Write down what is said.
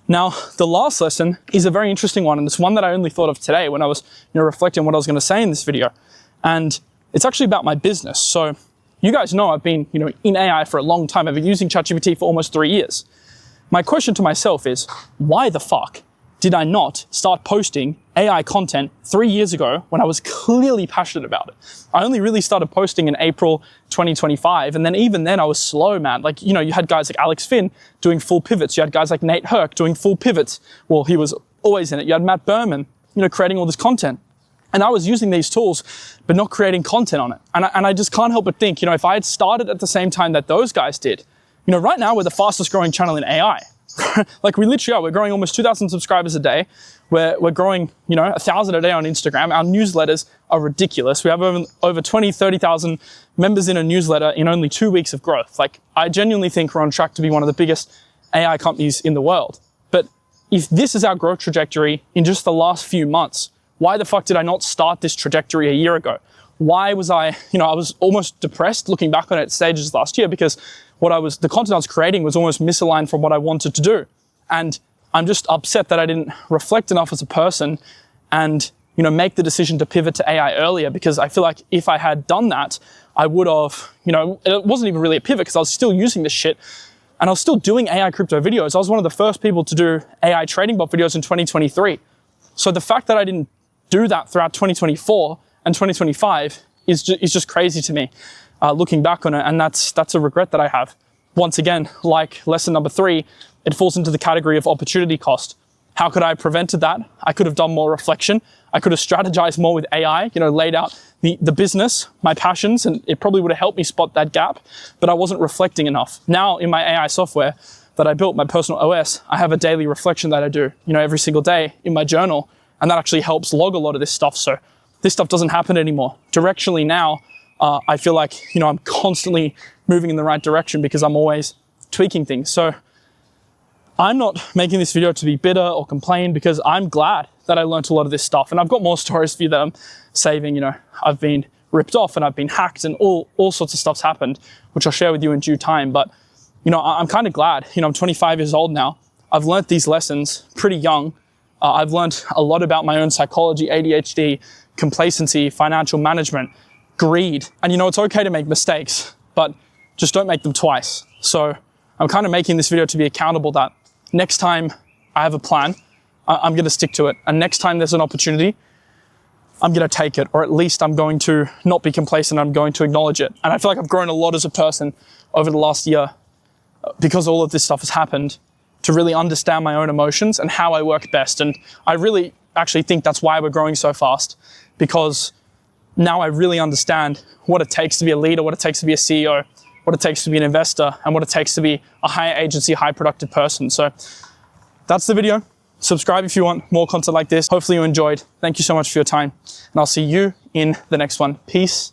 Now, the last lesson is a very interesting one, and it's one that I only thought of today when I was reflecting on what I was going to say in this video. And it's actually about my business. So you guys know I've been in AI for a long time. I've been using ChatGPT for almost 3 years. My question to myself is, why the fuck did I not start posting AI content 3 years ago when I was clearly passionate about it? I only really started posting in April 2025. And then even then I was slow, man. Like, you had guys like Alex Finn doing full pivots. You had guys like Nate Herc doing full pivots. Well, he was always in it. You had Matt Berman, creating all this content. And I was using these tools, but not creating content on it. And I just can't help but think, if I had started at the same time that those guys did, right now we're the fastest growing channel in AI. Like we literally are. We're growing almost 2,000 subscribers a day. We're growing, 1,000 a day on Instagram. Our newsletters are ridiculous. We have over 20, 30,000 members in a newsletter in only 2 weeks of growth. Like I genuinely think we're on track to be one of the biggest AI companies in the world. But if this is our growth trajectory in just the last few months, why the fuck did I not start this trajectory a year ago? Why was I was almost depressed looking back on it stages last year because the content I was creating was almost misaligned from what I wanted to do. And I'm just upset that I didn't reflect enough as a person and, make the decision to pivot to AI earlier, because I feel like if I had done that, I would have, it wasn't even really a pivot because I was still using this shit and I was still doing AI crypto videos. I was one of the first people to do AI trading bot videos in 2023. So the fact that I didn't do that throughout 2024 and 2025 is just crazy to me, looking back on it. And that's a regret that I have. Once again, like lesson number 3, it falls into the category of opportunity cost. How could I have prevented that? I could have done more reflection. I could have strategized more with AI, laid out the business, my passions, and it probably would have helped me spot that gap, but I wasn't reflecting enough. Now in my AI software that I built, my personal OS, I have a daily reflection that I do, every single day in my journal. And that actually helps log a lot of this stuff. So this stuff doesn't happen anymore. Directionally now, I feel like, I'm constantly moving in the right direction because I'm always tweaking things. So I'm not making this video to be bitter or complain because I'm glad that I learned a lot of this stuff. And I've got more stories for you that I'm saving. I've been ripped off and I've been hacked and all sorts of stuff's happened, which I'll share with you in due time. But, I'm kind of glad. I'm 25 years old now. I've learned these lessons pretty young. I've learned a lot about my own psychology, ADHD, complacency, financial management, greed. And it's okay to make mistakes, but just don't make them twice. So I'm kind of making this video to be accountable that next time I have a plan, I'm going to stick to it. And next time there's an opportunity, I'm going to take it, or at least I'm going to not be complacent. I'm going to acknowledge it. And I feel like I've grown a lot as a person over the last year because all of this stuff has happened, to really understand my own emotions and how I work best. And I really actually think that's why we're growing so fast, because now I really understand what it takes to be a leader, what it takes to be a CEO, what it takes to be an investor, and what it takes to be a high agency, high productive person. So that's the video. Subscribe if you want more content like this. Hopefully you enjoyed. Thank you so much for your time, and I'll see you in the next one. Peace